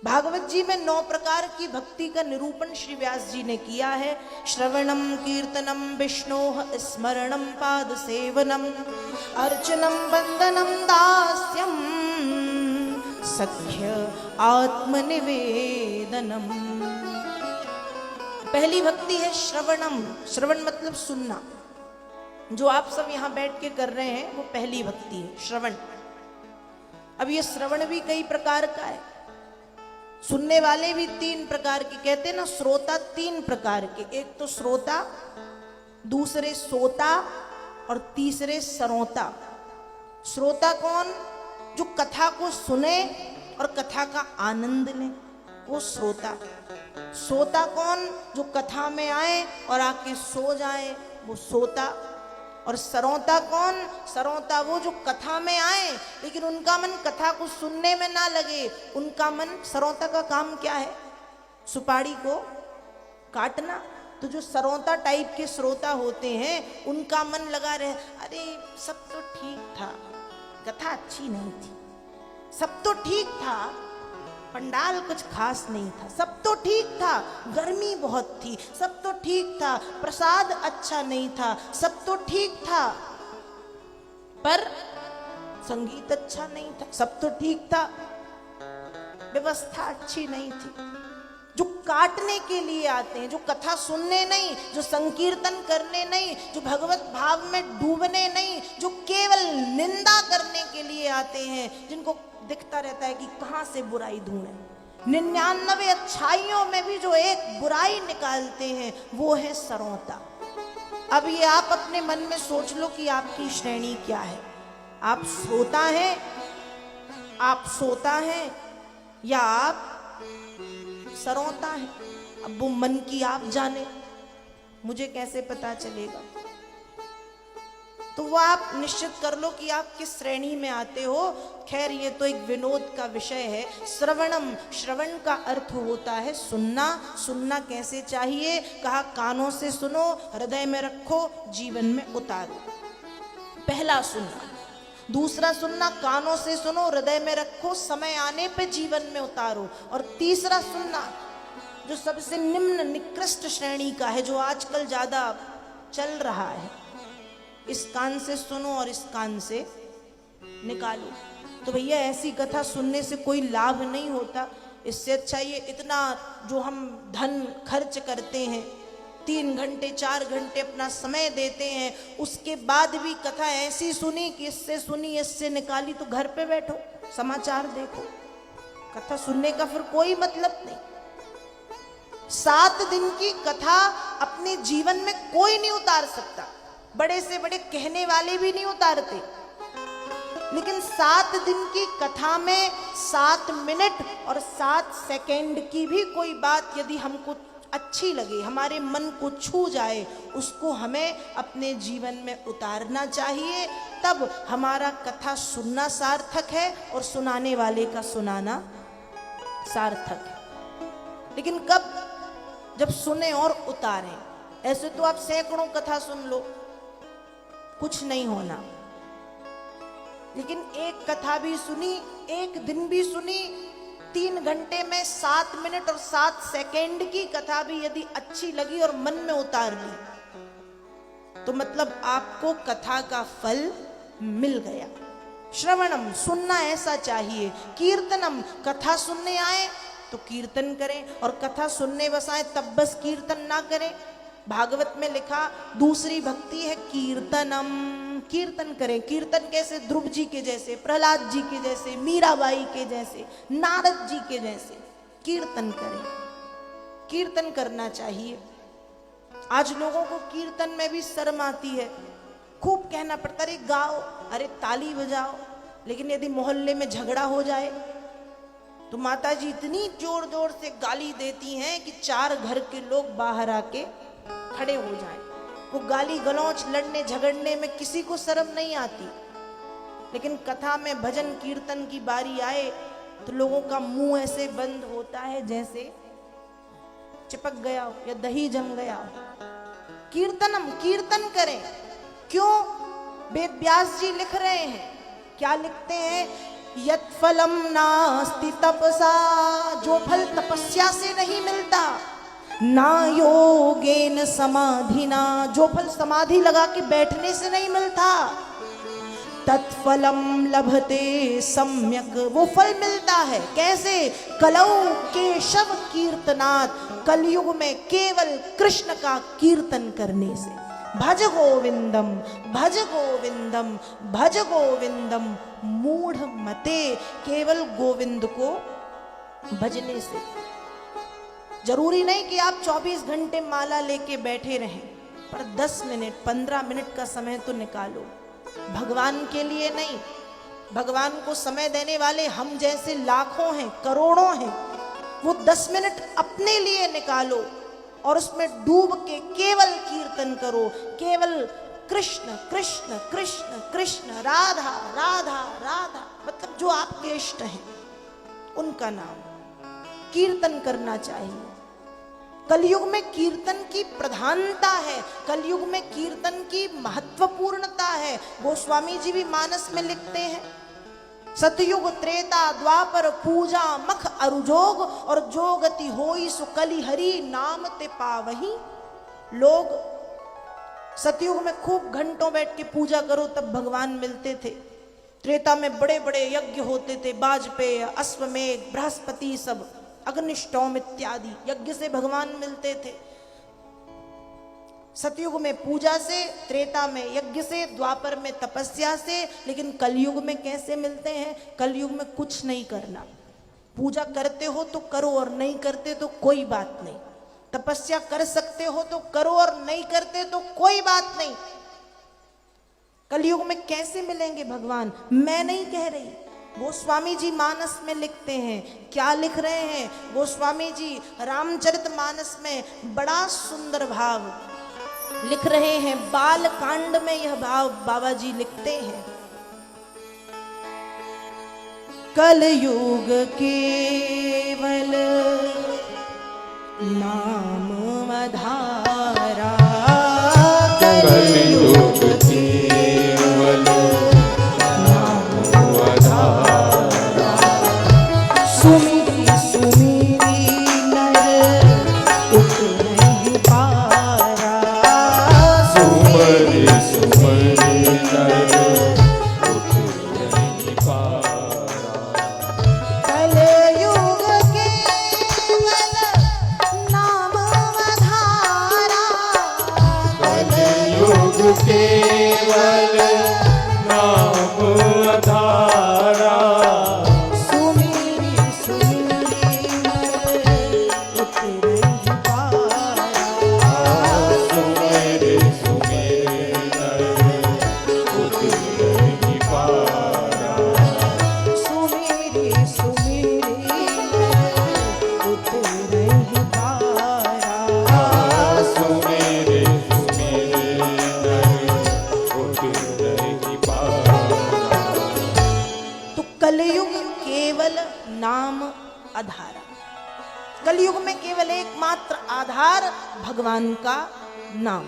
भागवत जी में 9 प्रकार की भक्ति का निरूपण श्री व्यास जी ने किया है। श्रवणम कीर्तनम विष्णोः स्मरणम पाद सेवनम अर्चनम वंदनम दास्यम सख्य आत्मनिवेदनम। पहली भक्ति है श्रवणम। श्रवण मतलब सुनना। जो आप सब यहां बैठ के कर रहे हैं वो पहली भक्ति है, श्रवण। अब ये श्रवण भी कई प्रकार का है। सुनने वाले भी 3 प्रकार के, कहते हैं ना श्रोता 3 प्रकार के। एक तो श्रोता, दूसरे सोता और तीसरे सरोता। श्रोता कौन? जो कथा को सुने और कथा का आनंद ले, वो श्रोता। सोता कौन? जो कथा में आए और आके सो जाए, वो सोता। और सरोता कौन? सरोता वो जो कथा में आए लेकिन उनका मन कथा को सुनने में ना लगे। उनका मन, सरोता का काम क्या है? सुपारी को काटना। तो जो सरोता टाइप के श्रोता होते हैं उनका मन लगा रहे, अरे सब तो ठीक था, कथा अच्छी नहीं थी, सब तो ठीक था, पंडाल कुछ खास नहीं था, सब तो ठीक था, गर्मी बहुत थी, सब तो ठीक था, प्रसाद अच्छा नहीं था, सब तो ठीक था, पर संगीत अच्छा नहीं था, सब तो ठीक था, व्यवस्था अच्छी नहीं थी। जो काटने के लिए आते हैं, जो कथा सुनने नहीं, जो संकीर्तन करने नहीं, जो भगवत भाव में डूबने नहीं, जो केवल निंदा करने के लिए आते हैं, जिनको दिखता रहता है कि कहां से बुराई ढूंढे, 99 अच्छाइयों में भी जो एक बुराई निकालते हैं, वो है सरोता। अब ये आप अपने मन में सोच लो कि आपकी श्रेणी क्या है। आप श्रोता हैं, आप सोता हैं, या आप सरोता है? अब वो मन की आप जाने, मुझे कैसे पता चलेगा? तो वो आप निश्चित कर लो कि आप किस श्रेणी में आते हो। खैर ये तो एक विनोद का विषय है। श्रवणम, श्रवण का अर्थ होता है सुनना। सुनना कैसे चाहिए? कहा कानों से सुनो, हृदय में रखो, जीवन में उतारो। पहला सुनना। दूसरा सुनना, कानों से सुनो, हृदय में रखो, समय आने पे जीवन में उतारो। और तीसरा सुनना, जो सबसे निम्न निकृष्ट श्रेणी का है, जो आजकल ज्यादा चल रहा है, इस कान से सुनो और इस कान से निकालो। तो भैया ऐसी कथा सुनने से कोई लाभ नहीं होता। इससे अच्छा ये इतना जो हम धन खर्च करते हैं, 3 घंटे 4 घंटे अपना समय देते हैं, उसके बाद भी कथा ऐसी सुनी कि इससे सुनी इससे निकाली, तो घर पे बैठो समाचार देखो। कथा सुनने का फिर कोई मतलब नहीं। 7 दिन की कथा अपने जीवन में कोई नहीं उतार सकता। बड़े से बड़े कहने वाले भी नहीं उतारते, लेकिन 7 दिन की कथा में 7 मिनट और 7 सेकंड की भी कोई बात यदि हमको अच्छी लगे, हमारे मन को छू जाए, उसको हमें अपने जीवन में उतारना चाहिए। तब हमारा कथा सुनना सार्थक है और सुनाने वाले का सुनाना सार्थक है। लेकिन कब? जब सुने और उतारें। ऐसे तो आप सैकड़ों कथा सुन लो, कुछ नहीं होना। लेकिन एक कथा भी सुनी, एक दिन भी सुनी, 3 घंटे में 7 मिनट और 7 सेकंड की कथा भी यदि अच्छी लगी और मन में उतार ली, तो मतलब आपको कथा का फल मिल गया। श्रवणम, सुनना ऐसा चाहिए। कीर्तनम, कथा सुनने आए तो कीर्तन करें, और कथा सुनने बस आए तब बस कीर्तन ना करें। भागवत में लिखा दूसरी भक्ति है कीर्तनम, कीर्तन करें। कीर्तन कैसे? ध्रुव जी के जैसे, प्रहलाद जी के जैसे, मीराबाई के जैसे, नारद जी के जैसे कीर्तन करें। कीर्तन करना चाहिए। आज लोगों को कीर्तन में भी शर्म आती है, खूब कहना पड़ता है, अरे गाओ, अरे ताली बजाओ। लेकिन यदि मोहल्ले में झगड़ा हो जाए तो माता जी इतनी जोर जोर से गाली देती हैं कि 4 घर के लोग बाहर आके खड़े हो जाएं। वो गाली गलौच, लड़ने झगड़ने में किसी को शर्म नहीं आती। लेकिन कथा में भजन कीर्तन की बारी आए तो लोगों का मुंह ऐसे बंद होता है जैसे चिपक गया हो या दही जम गया हो। कीर्तनम, कीर्तन करें। क्यों? वेद व्यास जी लिख रहे हैं, क्या लिखते हैं यत् फलम नास्ति तपसा, जो फल तपस्या से नहीं मिलता, ना योगेन समाधिना, जो फल समाधि लगा के बैठने से नहीं मिलता, तत्फलम लभते सम्यक, वो फल मिलता है कैसे? कलौ केशव कीर्तनात्, कलयुग में केवल कृष्ण का कीर्तन करने से। भज गोविंदम भज गोविंदम भज गोविंदम मूढ़ मते, केवल गोविंद को भजने से। जरूरी नहीं कि आप 24 घंटे माला लेके बैठे रहें, पर 10 मिनट 15 मिनट का समय तो निकालो भगवान के लिए। नहीं, भगवान को समय देने वाले हम जैसे लाखों हैं, करोड़ों हैं। वो 10 मिनट अपने लिए निकालो और उसमें डूब के केवल कीर्तन करो, केवल कृष्ण कृष्ण कृष्ण कृष्ण, राधा राधा राधा, मतलब जो आपके इष्ट हैं उनका नाम कीर्तन करना चाहिए। कलयुग में कीर्तन की प्रधानता है, कलयुग में कीर्तन की महत्वपूर्णता है। गोस्वामी जी भी मानस में लिखते हैं, सतयुग त्रेता द्वापर पूजा मख अरुजोग, और जो गति होई सो कलि हरि नाम ते पावही। लोग सतयुग में खूब घंटों बैठ के पूजा करो तब भगवान मिलते थे। त्रेता में बड़े बड़े यज्ञ होते थे, वाजपेय, अश्वमेघ, बृहस्पति, सब अग्निष्टोम इत्यादि यज्ञ से भगवान मिलते थे। सतयुग में पूजा से, त्रेता में यज्ञ से, द्वापर में तपस्या से। लेकिन कलयुग में कैसे मिलते हैं? कलयुग में कुछ नहीं करना, पूजा करते हो तो करो और नहीं करते तो कोई बात नहीं, तपस्या कर सकते हो तो करो और नहीं करते तो कोई बात नहीं। कलयुग में कैसे मिलेंगे भगवान? मैं नहीं कह रही, गोस्वामी जी मानस में लिखते हैं। क्या लिख रहे हैं गोस्वामी जी? रामचरितमानस में बड़ा सुंदर भाव लिख रहे हैं। बाल कांड में यह भाव बाबा जी लिखते हैं, कलयुग केवल नाम आधारा, कलयुग केवल नाम आधारा, सुमिरी सुमिरी नर उतरहि पारा, सुमिरी सुमिरी नर उतरहि पारा, कलयुग केवल नाम आधारा, कलयुग केवल नाम आधारा, सुमिरी सुमिरी नर उतरहि पारा, सुमिरी सुमिरी नर उतरहि पारा, सुमिरी सुमिरी नर उतरहि पारा, सुमिरी सुमिरी नर उतरहि पारा। तो कलयुग केवल नाम आधारा, कलयुग में केवल एकमात्र आधार भगवान का नाम।